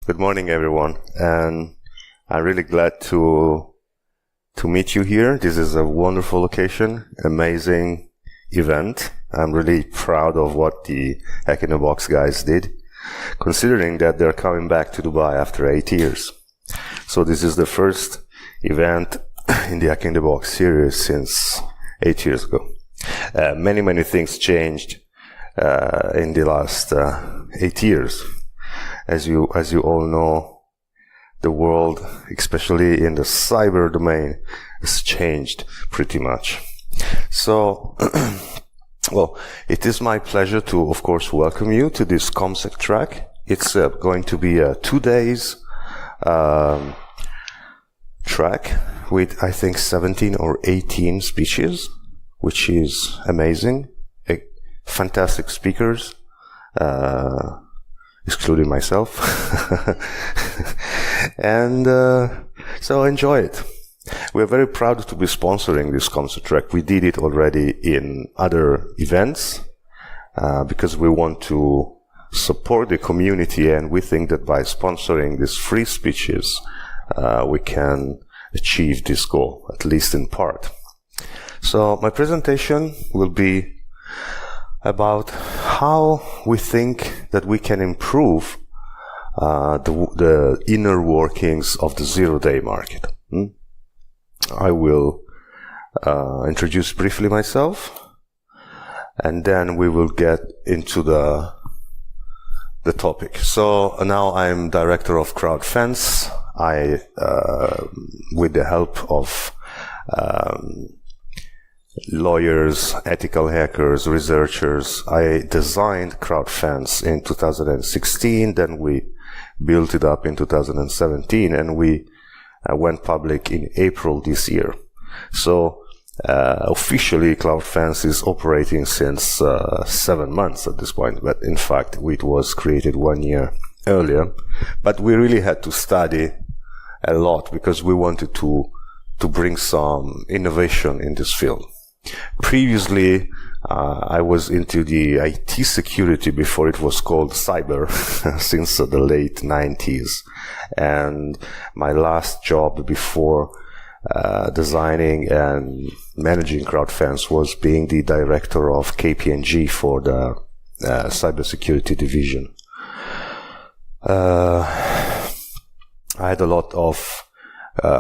Good morning, everyone, and I'm really glad to meet you here. This is a wonderful occasion, amazing event. I'm really proud of what the Hack in the Box guys did, considering that they're coming back to Dubai after 8 years. So this is the first event in the Hack in the Box series since 8 years ago. Many things changed in the last 8 years. As you all know, the world, especially in the cyber domain, has changed pretty much. So, well, it is my pleasure to, of course, welcome you to this ComSec track. It's going to be a 2 days track with, I think, 17 or 18 speeches, which is amazing. Fantastic speakers, excluding myself. And so enjoy it. We're very proud to be sponsoring this concert track. We did it already in other events because we want to support the community, and we think that by sponsoring these free speeches, we can achieve this goal, at least in part. So my presentation will be about how we think that we can improve the inner workings of the zero-day market. I will introduce briefly myself, and then we will get into the topic. So now I'm director of CrowdFence. I, with the help of lawyers, ethical hackers, researchers, I designed CrowdFence in 2016, then we built it up in 2017, and we went public in April this year. So officially CrowdFence is operating since 7 months at this point, but in fact it was created 1 year earlier. But we really had to study a lot because we wanted to bring some innovation in this field. Previously, I was into the IT security before it was called cyber since the late 90s. And my last job before designing and managing CrowdFence was being the director of KPMG for the cybersecurity division. I had a lot of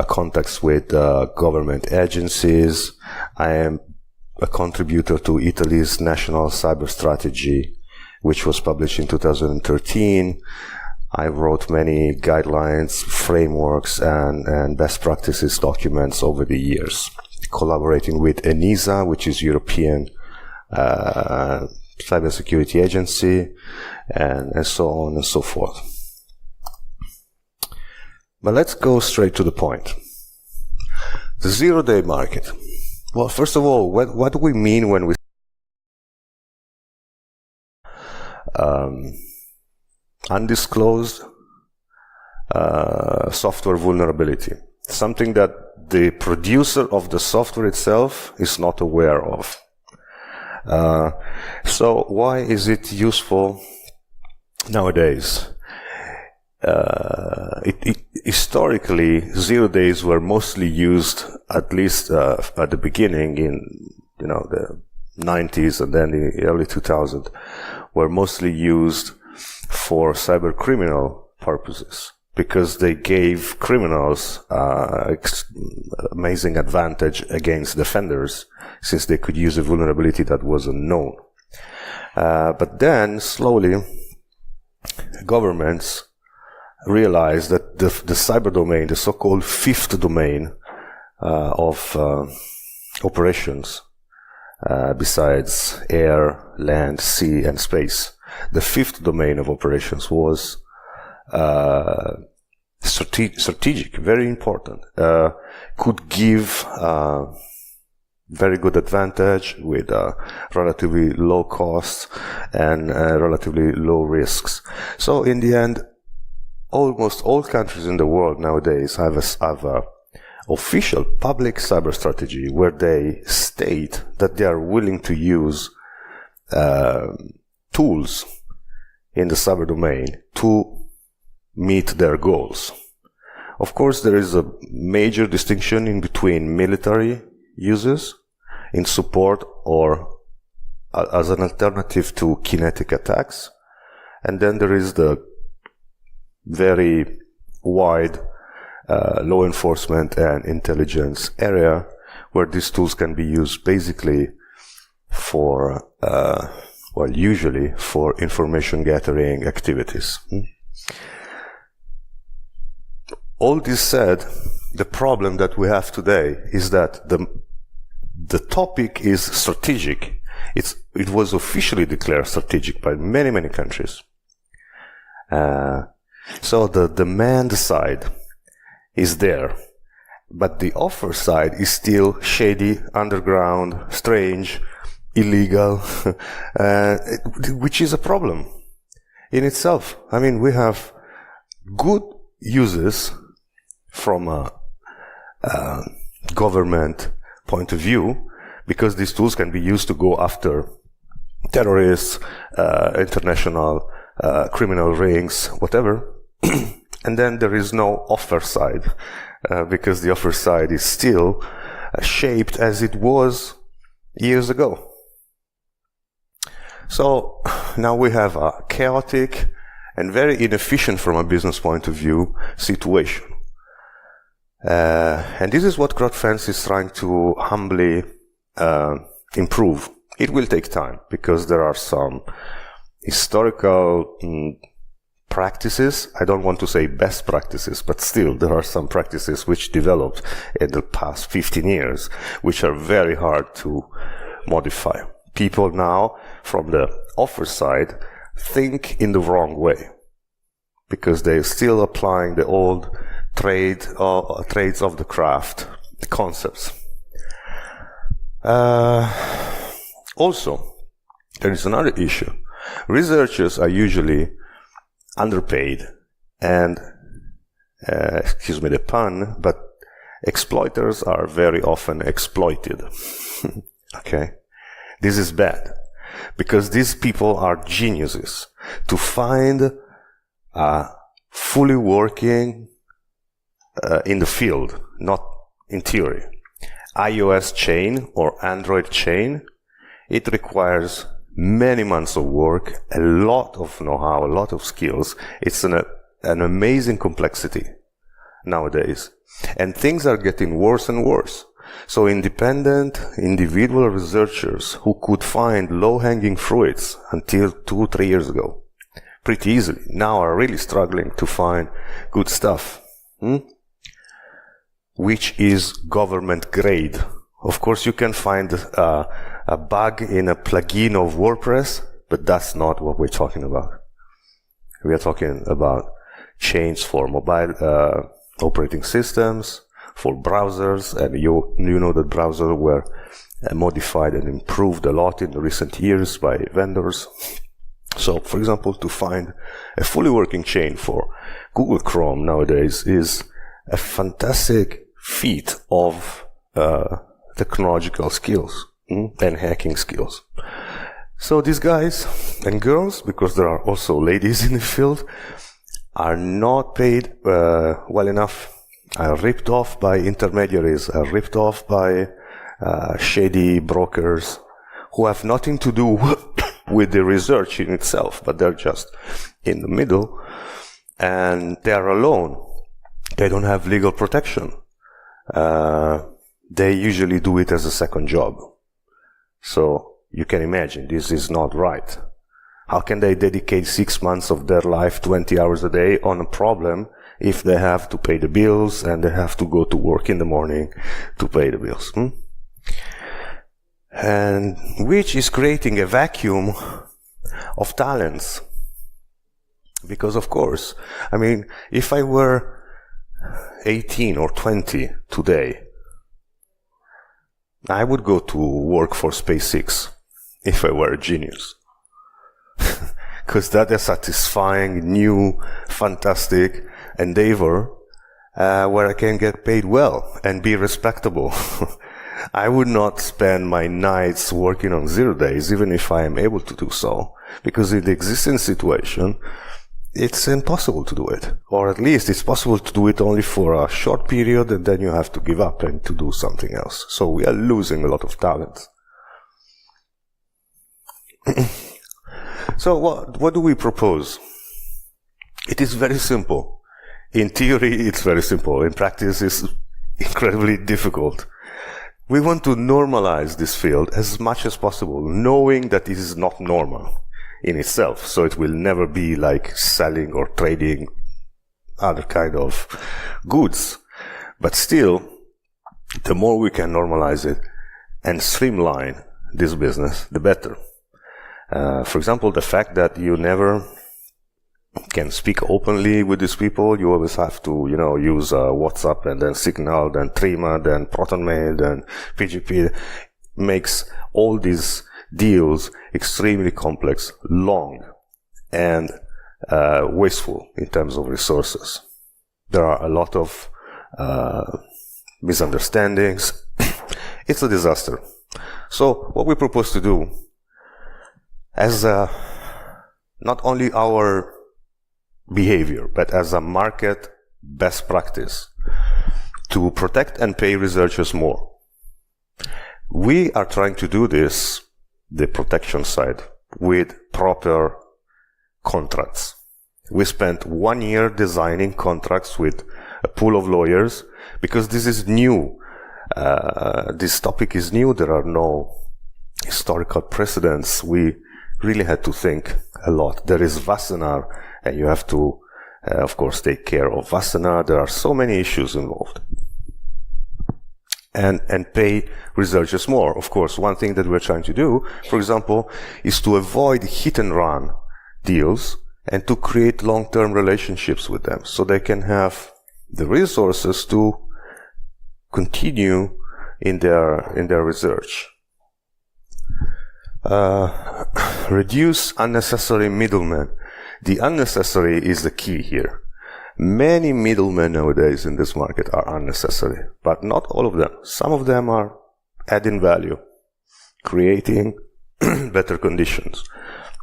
contacts with government agencies. I am a contributor to Italy's National Cyber Strategy, which was published in 2013. I wrote many guidelines, frameworks, and best practices documents over the years, collaborating with ENISA, which is European cybersecurity agency, and so on and so forth. But let's go straight to the point. The zero-day market. Well, first of all, what do we mean when we undisclosed software vulnerability? Something that the producer of the software itself is not aware of. So why is it useful nowadays? Historically, 0 days were mostly used, at least at the beginning in the 90s and then the early 2000s, were mostly used for cyber criminal purposes because they gave criminals amazing advantage against defenders since they could use a vulnerability that was unknown. But then slowly governments realized that the cyber domain, the so-called fifth domain of operations, besides air, land, sea, and space, the fifth domain of operations was strategic, very important, could give very good advantage with relatively low costs and relatively low risks. So in the end, almost all countries in the world nowadays have a official public cyber strategy where they state that they are willing to use tools in the cyber domain to meet their goals. Of course, there is a major distinction in between military uses in support or as an alternative to kinetic attacks. And then there is the very wide law enforcement and intelligence area where these tools can be used basically for, usually for information gathering activities. All this said, the problem that we have today is that the topic is strategic. It was officially declared strategic by many, many countries. So the demand side is there, but the offer side is still shady, underground, strange, illegal, which is a problem in itself. I mean, we have good uses from a government point of view, because these tools can be used to go after terrorists, international criminal rings, whatever. And then there is no offer side, because the offer side is still shaped as it was years ago. So now we have a chaotic and very inefficient from a business point of view situation. And this is what CrowdFence is trying to humbly improve. It will take time because there are some historical practices. I don't want to say best practices, but still there are some practices which developed in the past 15 years, which are very hard to modify. People now, from the offer side, think in the wrong way because they're still applying the old trades of the craft concepts. Also, there is another issue. Researchers are usually underpaid and, excuse me the pun, but exploiters are very often exploited. Okay? This is bad, because these people are geniuses to find fully working in the field, not in theory. iOS chain or Android chain, it requires many months of work, a lot of know-how, a lot of skills. It's an amazing complexity nowadays. And things are getting worse and worse. So independent, individual researchers who could find low-hanging fruits until 2-3 years ago, pretty easily, now are really struggling to find good stuff. Which is government grade. Of course, you can find a bug in a plugin of WordPress, but that's not what we're talking about. We are talking about chains for mobile operating systems, for browsers, and you know that browsers were modified and improved a lot in the recent years by vendors. So, for example, to find a fully working chain for Google Chrome nowadays is a fantastic feat of technological skills and hacking skills. So these guys and girls, because there are also ladies in the field, are not paid well enough, are ripped off by intermediaries, are ripped off by shady brokers who have nothing to do with the research in itself, but they're just in the middle, and they are alone. They don't have legal protection. They usually do it as a second job. So you can imagine this is not right. How can they dedicate 6 months of their life, 20 hours a day on a problem if they have to pay the bills and they have to go to work in the morning to pay the bills? And which is creating a vacuum of talents. Because of course, I mean, if I were 18 or 20 today, I would go to work for SpaceX if I were a genius. Because that is a satisfying, new, fantastic endeavor where I can get paid well and be respectable. I would not spend my nights working on 0 days, even if I am able to do so, because in the existing situation, it's impossible to do it. Or at least it's possible to do it only for a short period, and then you have to give up and to do something else. So we are losing a lot of talent. So what do we propose? It is very simple. In theory, it's very simple. In practice, it's incredibly difficult. We want to normalize this field as much as possible, knowing that it is not normal in itself. So it will never be like selling or trading other kind of goods. But still, the more we can normalize it and streamline this business, the better. For example, the fact that you never can speak openly with these people. You always have to, use WhatsApp and then Signal, then Trima, then ProtonMail, then PGP. Makes all these deals extremely complex, long, and wasteful in terms of resources. There are a lot of misunderstandings. It's a disaster. So what we propose to do, as not only our behavior, but as a market best practice, to protect and pay researchers more. We are trying to do this, the protection side, with proper contracts. We spent 1 year designing contracts with a pool of lawyers, because this is new. This topic is new. There are no historical precedents. We really had to think a lot. There is Wassenaar, and you have to, of course, take care of Wassenaar. There are so many issues involved. And pay researchers more. Of course, one thing that we're trying to do, for example, is to avoid hit-and-run deals and to create long-term relationships with them, so they can have the resources to continue in their research. Reduce unnecessary middlemen. The unnecessary is the key here. Many middlemen nowadays in this market are unnecessary, but not all of them. Some of them are adding value, creating better conditions,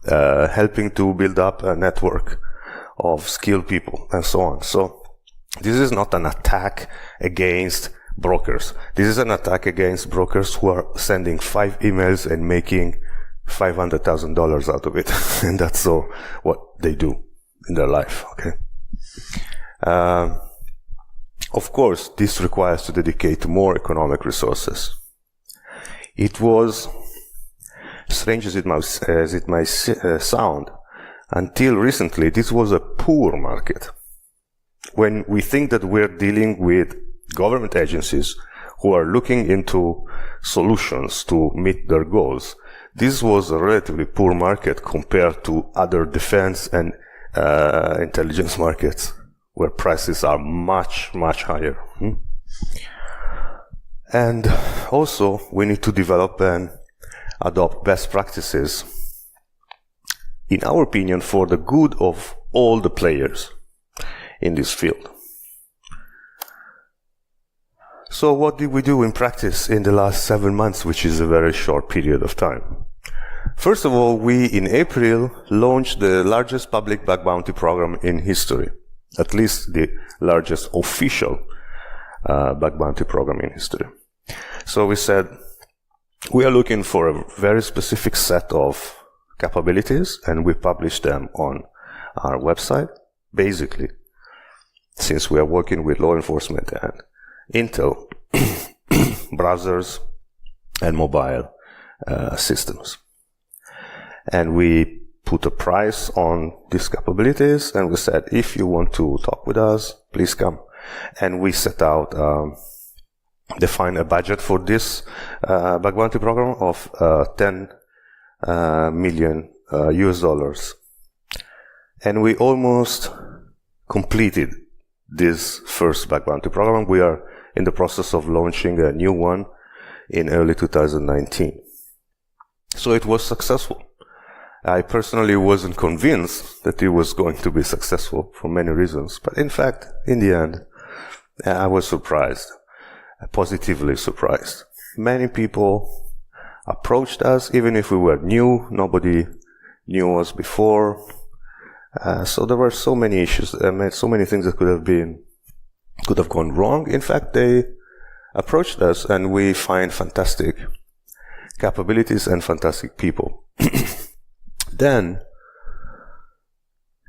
helping to build up a network of skilled people, and so on. So this is not an attack against brokers. This is an attack against brokers who are sending 5 emails and making $500,000 out of it. And that's all what they do in their life, okay? Of course, this requires to dedicate more economic resources. It was, strange as it might sound, until recently, this was a poor market. When we think that we're dealing with government agencies who are looking into solutions to meet their goals, this was a relatively poor market compared to other defense and intelligence markets, where prices are much, much higher. And also, we need to develop and adopt best practices, in our opinion, for the good of all the players in this field. So what did we do in practice in the last 7 months, which is a very short period of time? First of all, we, in April, launched the largest public bug bounty program in history, at least the largest official bug bounty program in history. So we said, we are looking for a very specific set of capabilities, and we published them on our website. Basically, since we are working with law enforcement and Intel, browsers and mobile systems. And we put a price on these capabilities, and we said, if you want to talk with us, please come. And we set out, define a budget for this bug bounty program of 10 million US dollars. And we almost completed this first bug bounty program. We are in the process of launching a new one in early 2019. So it was successful. I personally wasn't convinced that it was going to be successful for many reasons, but in fact, in the end, I was surprised, positively surprised. Many people approached us, even if we were new, nobody knew us before. So there were so many issues, so many things that could have gone wrong. In fact, they approached us and we find fantastic capabilities and fantastic people. Then,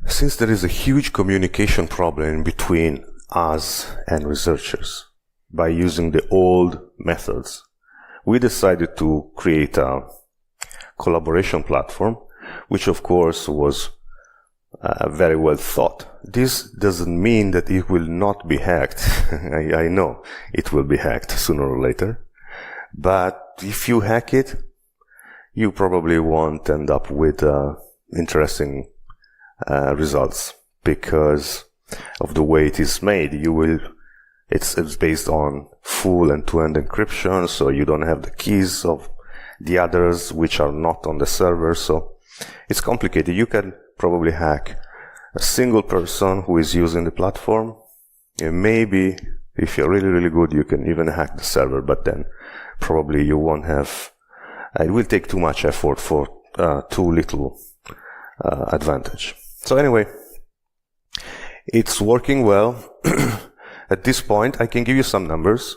since there is a huge communication problem between us and researchers by using the old methods, we decided to create a collaboration platform, which of course was very well thought. This doesn't mean that it will not be hacked. I know it will be hacked sooner or later. But if you hack it, you probably won't end up with interesting results because of the way it is made. It's based on full end-to-end encryption, so you don't have the keys of the others which are not on the server. So it's complicated. You can probably hack a single person who is using the platform. And maybe if you're really, really good, you can even hack the server, but then probably you won't have, it will take too much effort for too little advantage. So anyway, it's working well. At this point, I can give you some numbers.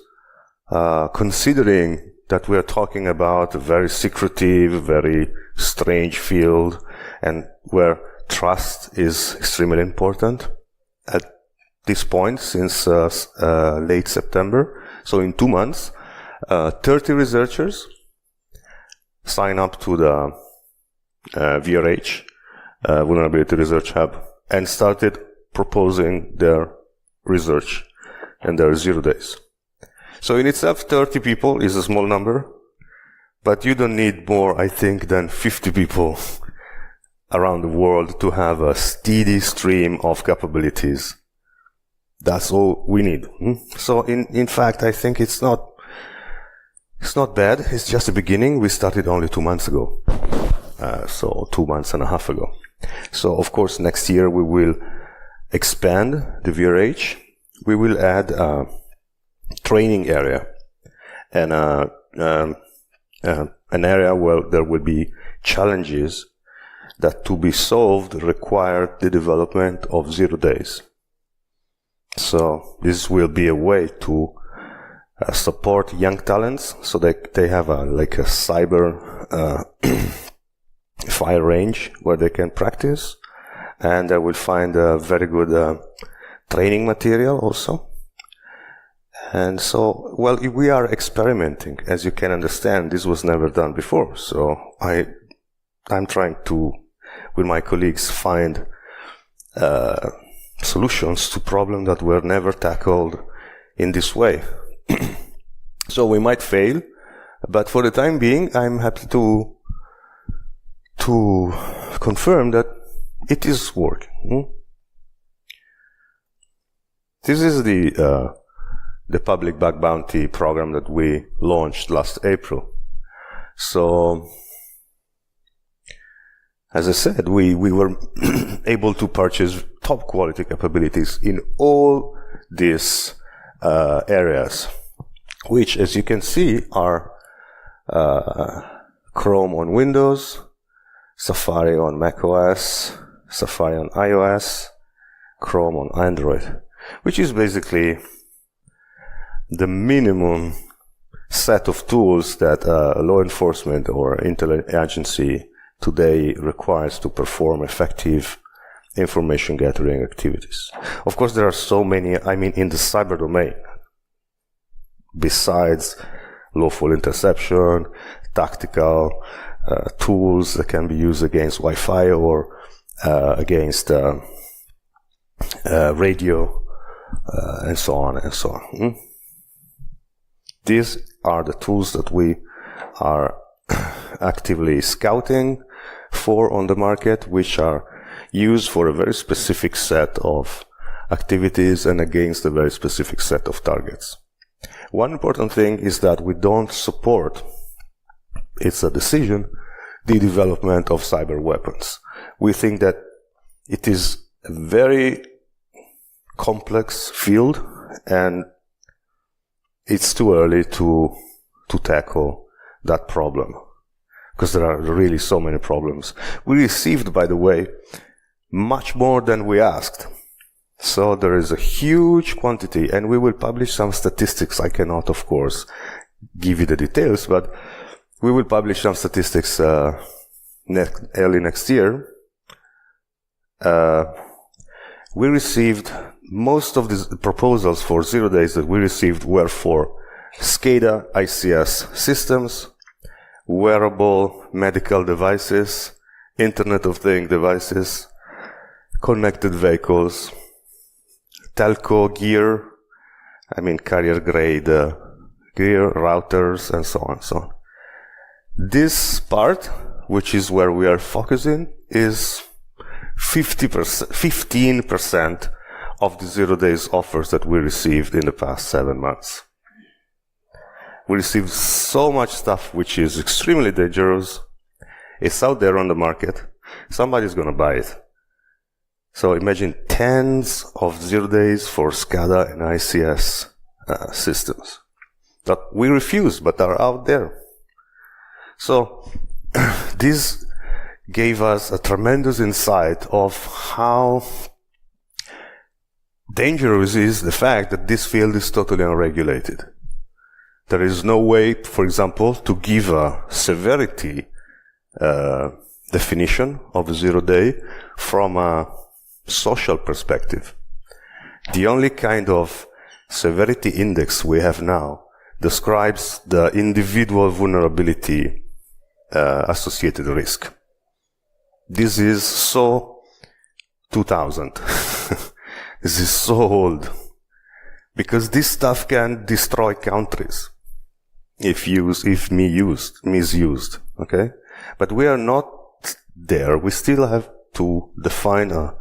Considering that we are talking about a very secretive, very strange field, and where trust is extremely important. At this point, since late September, so in 2 months, 30 researchers sign up to the VRH Vulnerability Research Hub and started proposing their research and their 0 days. So in itself, 30 people is a small number, but you don't need more, I think, than 50 people around the world to have a steady stream of capabilities. That's all we need. So in fact, I think it's not bad. It's just the beginning. We started only 2 months ago. So 2 months and a half ago. So of course, next year we will expand the VRH. We will add a training area and an area where there will be challenges that to be solved require the development of 0 days. So this will be a way to support young talents so that they have a cyber fire range where they can practice, and they will find a very good training material also. And so, well, we are experimenting. As you can understand, this was never done before. So I'm trying to, with my colleagues, find solutions to problems that were never tackled in this way. So we might fail, but for the time being, I'm happy to confirm that it is working. This is the public bug bounty program that we launched last April. So, as I said, we were able to purchase top quality capabilities in all these areas, which, as you can see, are Chrome on Windows, Safari on macOS, Safari on iOS, Chrome on Android, which is basically the minimum set of tools that law enforcement or intelligence agency today requires to perform effective information gathering activities. Of course, there are so many, in the cyber domain, besides lawful interception, tactical tools that can be used against Wi-Fi or against radio, and so on and so on. These are the tools that we are actively scouting for on the market, which are used for a very specific set of activities and against a very specific set of targets. One important thing is that we don't support, it's a decision, the development of cyber weapons. We think that it is a very complex field and it's too early to tackle that problem because there are really so many problems. We received, by the way, much more than we asked. So there is a huge quantity, and we will publish some statistics. I cannot, of course, give you the details, but we will publish some statistics early next year. We received, most of the proposals for 0 days that we received were for SCADA ICS systems, wearable medical devices, Internet of Things devices, connected vehicles, telco gear, carrier grade gear, routers, and so on and so on. This part, which is where we are focusing, is 15% of the 0 days offers that we received in the past 7 months. We received so much stuff which is extremely dangerous. It's out there on the market. Somebody's going to buy it. So imagine tens of 0 days for SCADA and ICS systems that we refuse, but are out there. So this gave us a tremendous insight of how dangerous is the fact that this field is totally unregulated. There is no way, for example, to give a severity definition of 0 day from a social perspective. The only kind of severity index we have now describes the individual vulnerability associated risk. This is so 2000. This is so old. Because this stuff can destroy countries if misused. Okay? But we are not there. We still have to define a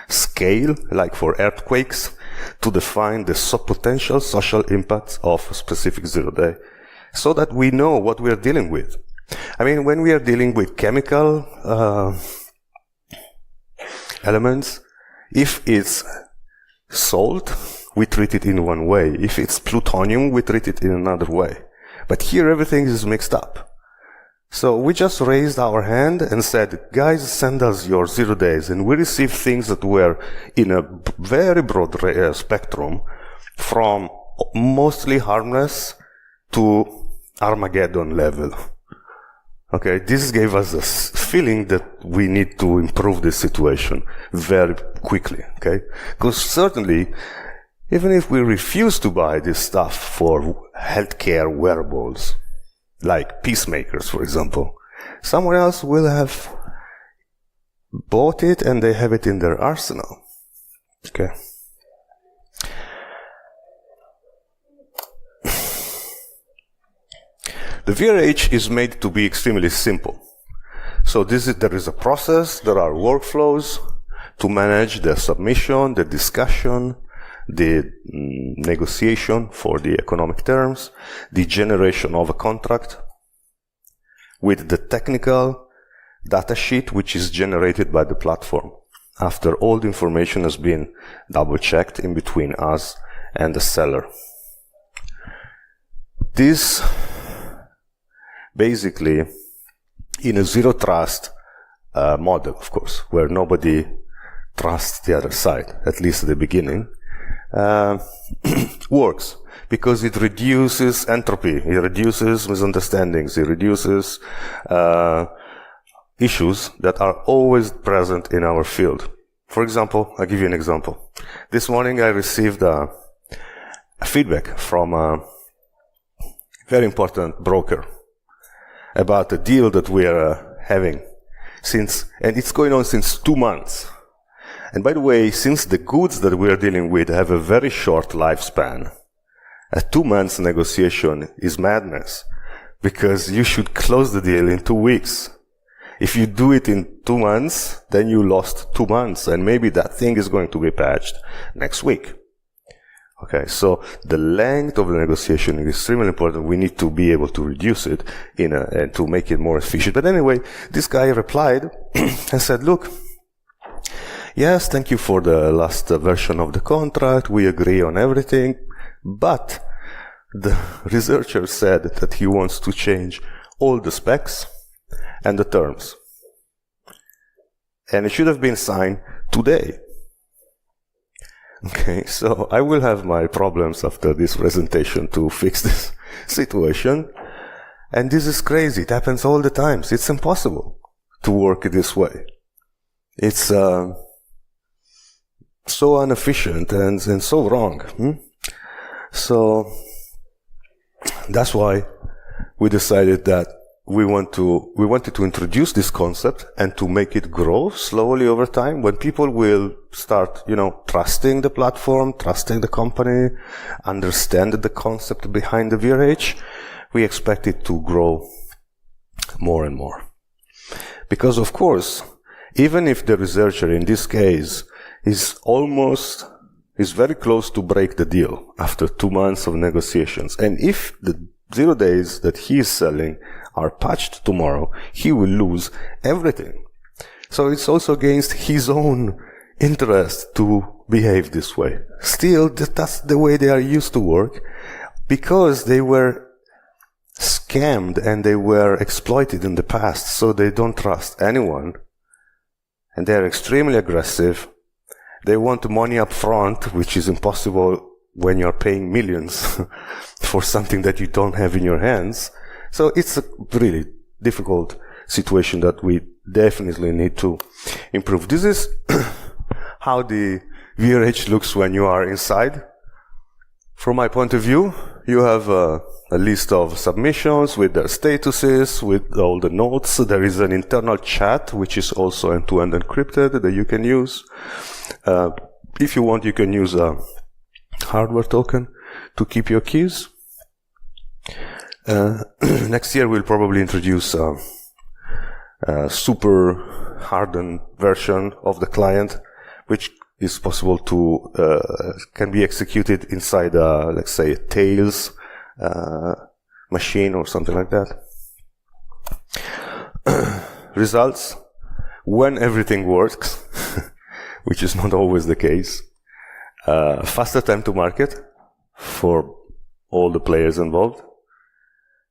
scale, like for earthquakes, to define the potential social impacts of a specific 0 day, so that we know what we are dealing with. When we are dealing with chemical elements, if it's salt, we treat it in one way. If it's plutonium, we treat it in another way. But here everything is mixed up. So we just raised our hand and said, guys, send us your 0 days. And we received things that were in a very broad spectrum, from mostly harmless to Armageddon level. Okay, this gave us a feeling that we need to improve this situation very quickly, okay? Because certainly, even if we refuse to buy this stuff for healthcare wearables, like pacemakers, for example, someone else will have bought it and they have it in their arsenal, okay? The VRH is made to be extremely simple. So there is a process, there are workflows to manage the submission, the discussion, the negotiation for the economic terms, the generation of a contract, with the technical data sheet which is generated by the platform after all the information has been double-checked in between us and the seller. This basically, in a zero trust model, of course, where nobody trusts the other side, at least at the beginning, works because it reduces entropy, it reduces misunderstandings, it reduces issues that are always present in our field. For example, I'll give you an example. This morning I received a feedback from a very important broker about a deal that we are having and it's going on since 2 months. And by the way, since the goods that we are dealing with have a very short lifespan, a 2 months negotiation is madness, because you should close the deal in 2 weeks. If you do it in 2 months, then you lost 2 months, and maybe that thing is going to be patched next week. Okay, so the length of the negotiation is extremely important. We need to be able to reduce it and to make it more efficient. But anyway, this guy replied and said, look, yes, thank you for the last version of the contract. We agree on everything. But the researcher said that he wants to change all the specs and the terms. And it should have been signed today. Okay, so I will have my problems after this presentation to fix this situation. And this is crazy. It happens all the time. It's impossible to work this way. It's so inefficient and so wrong. So that's why we decided that we wanted to introduce this concept and to make it grow slowly over time when people will start, trusting the platform, trusting the company, understand the concept behind the VRH. We expect it to grow more and more. Because of course, even if the researcher in this case is very close to break the deal after 2 months of negotiations, and if the 0 days that he is selling are patched tomorrow, he will lose everything. So it's also against his own interest to behave this way. Still, that's the way they are used to work, because they were scammed and they were exploited in the past, so they don't trust anyone. And they are extremely aggressive. They want money up front, which is impossible when you're paying millions for something that you don't have in your hands. So it's a really difficult situation that we definitely need to improve. This is how the VRH looks when you are inside. From my point of view, you have a list of submissions with their statuses, with all the notes. There is an internal chat, which is also end-to-end encrypted, that you can use. If you want, you can use a hardware token to keep your keys. Next year, we'll probably introduce a super hardened version of the client, which is possible to, can be executed inside, let's say, a Tails machine or something like that. Results, when everything works, which is not always the case, faster time to market for all the players involved,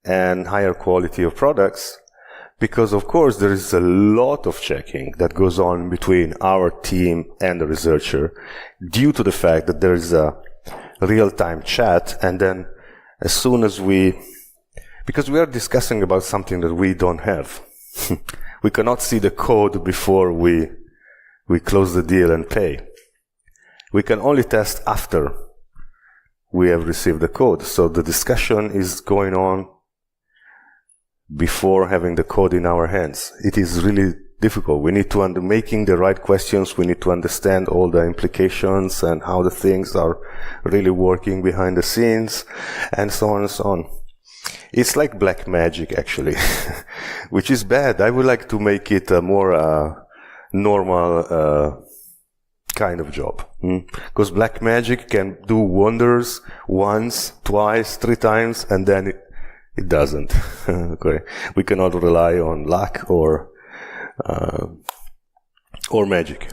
and higher quality of products, because of course there is a lot of checking that goes on between our team and the researcher due to the fact that there is a real-time chat, and then as soon as because we are discussing about something that we don't have, we cannot see the code before we close the deal and pay. We can only test after we have received the code. So the discussion is going on before having the code in our hands. It is really difficult. We need to making the right questions. We need to understand all the implications and how the things are really working behind the scenes, and so on and so on. It's like black magic, actually, which is bad. I would like to make it a more normal kind of job, because black magic can do wonders once, twice, 3 times, and then it doesn't. Okay, we cannot rely on luck or magic.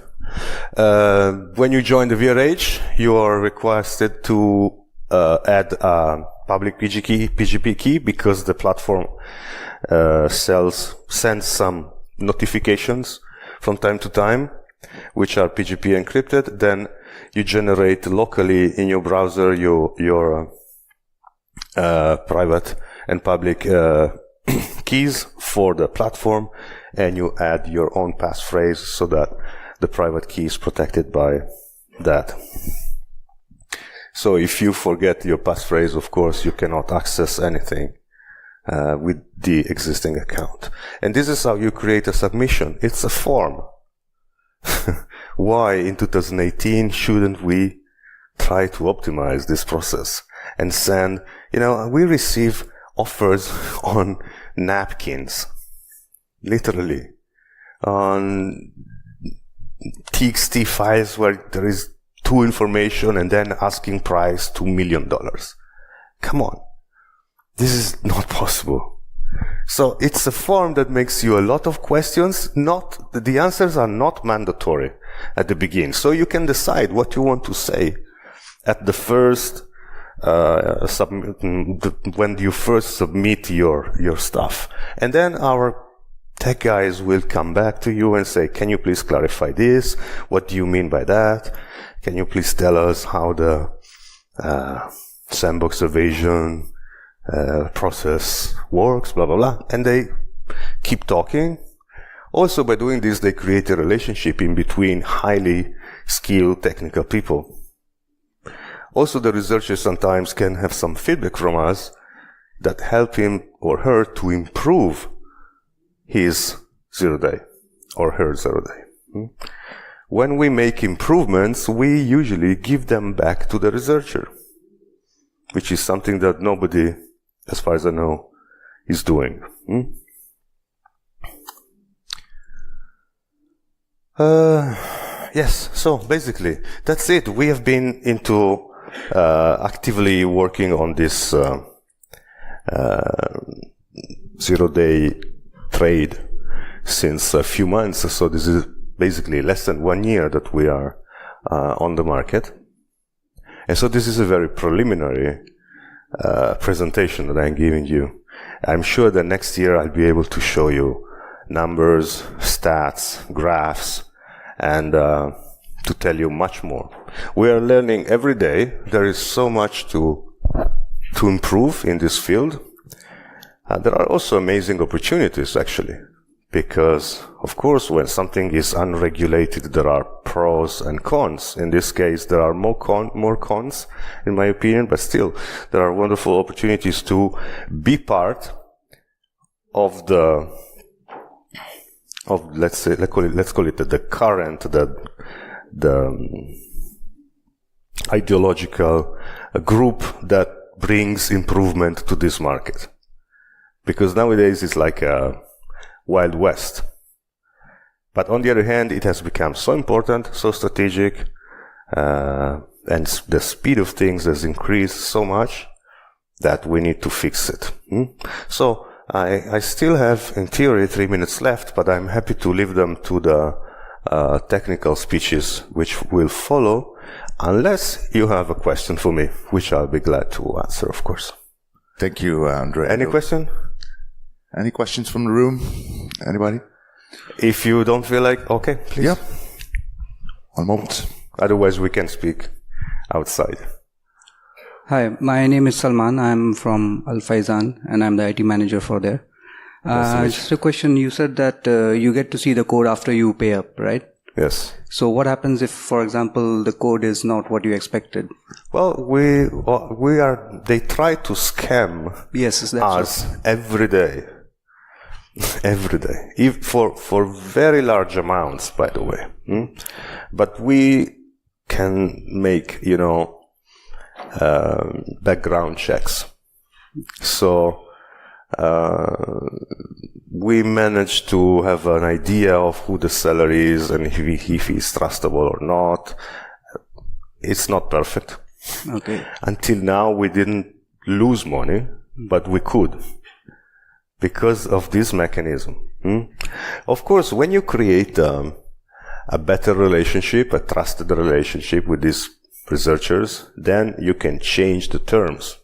When you join the VRH, you are requested to add a public PGP key, because the platform sends some notifications from time to time, which are PGP encrypted. Then you generate locally in your browser your private and public keys for the platform, and you add your own passphrase so that the private key is protected by that. So if you forget your passphrase, of course, you cannot access anything with the existing account. And this is how you create a submission. It's a form. Why in 2018 shouldn't we try to optimize this process and send, we receive offers on napkins, literally, on TXT files where there is 2 information and then asking price $2 million. Come on. This is not possible. So it's a form that makes you a lot of questions. The answers are not mandatory at the beginning. So you can decide what you want to say at the first when you first submit your stuff. And then our tech guys will come back to you and say, can you please clarify this? What do you mean by that? Can you please tell us how the sandbox evasion process works, blah, blah, blah. And they keep talking. Also, by doing this, they create a relationship in between highly skilled technical people. Also, the researchers sometimes can have some feedback from us that help him or her to improve his 0 day or her 0 day. When we make improvements, we usually give them back to the researcher, which is something that nobody, as far as I know, is doing. Yes, so basically, that's it. We have been into actively working on this 0 day trade since a few months. So this is basically less than 1 year that we are on the market. And so this is a very preliminary presentation that I'm giving you. I'm sure that next year I'll be able to show you numbers, stats, graphs, and to tell you much more. We are learning every day. There is so much to improve in this field. There are also amazing opportunities, actually, because, of course, when something is unregulated, there are pros and cons. In this case, there are more cons, in my opinion, but still, there are wonderful opportunities to be part of let's call it the current, the ideological group that brings improvement to this market. Because nowadays it's like a Wild West. But on the other hand, it has become so important, so strategic, and the speed of things has increased so much that we need to fix it. So I still have, in theory, 3 minutes left, but I'm happy to leave them to the technical speeches which will follow, unless you have a question for me, which I'll be glad to answer, of course. Thank you, Andrea. Any question? Any questions from the room? Anybody? If you don't feel like, okay, please. Yeah. One moment. Otherwise, we can speak outside. Hi, my name is Salman. I'm from Al Faizan, and I'm the IT manager for there. Just a question. You said that you get to see the code after you pay up, right? Yes. So what happens if, for example, the code is not what you expected? Well, they try to scam us every day. Every day. For very large amounts, by the way. But we can make, background checks. So, we managed to have an idea of who the seller is and if he's trustable or not. It's not perfect. Okay. Until now, we didn't lose money, but we could because of this mechanism. Of course, when you create a better relationship, a trusted relationship with these researchers, then you can change the terms.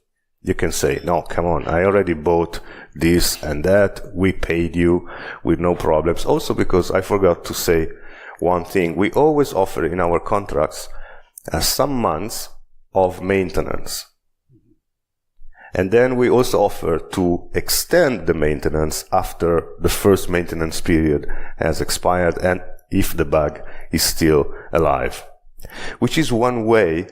You can say, no, come on, I already bought this and that. We paid you with no problems. Also because I forgot to say one thing. We always offer in our contracts some months of maintenance. And then we also offer to extend the maintenance after the first maintenance period has expired and if the bug is still alive. Which is one way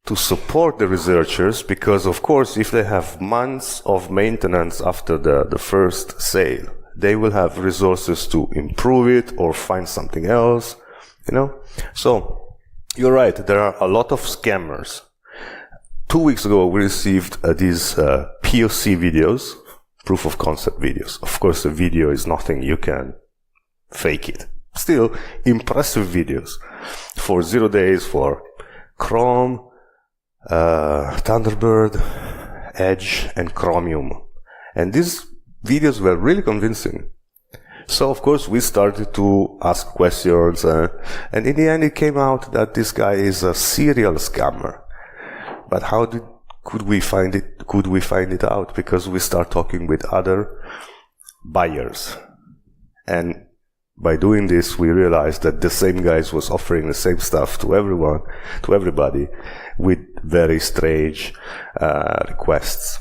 to support the researchers, because of course if they have months of maintenance after the first sale, they will have resources to improve it or find something else, So, you're right, there are a lot of scammers. 2 weeks ago we received these POC videos, proof of concept videos. Of course a video is nothing, you can fake it. Still, impressive videos for 0 days, for Chrome, Thunderbird, Edge, and Chromium. And these videos were really convincing. So, of course, we started to ask questions, and in the end it came out that this guy is a serial scammer. But how could we find it out? Because we start talking with other buyers. And by doing this, we realized that the same guys was offering the same stuff to everybody, with very strange requests.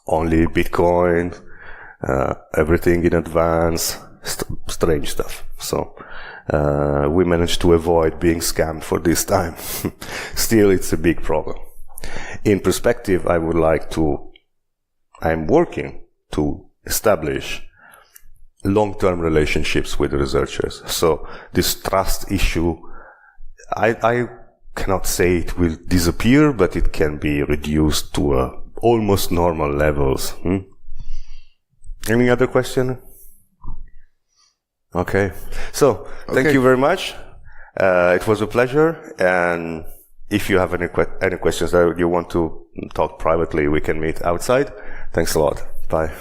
Only Bitcoin, everything in advance, strange stuff. So we managed to avoid being scammed for this time. Still, it's a big problem. In perspective, I'm working to establish long-term relationships with researchers. So this trust issue, I cannot say it will disappear, but it can be reduced to almost normal levels. Any other question? Okay. So, thank you very much. It was a pleasure. And if you have any questions that you want to talk privately, we can meet outside. Thanks a lot. Bye.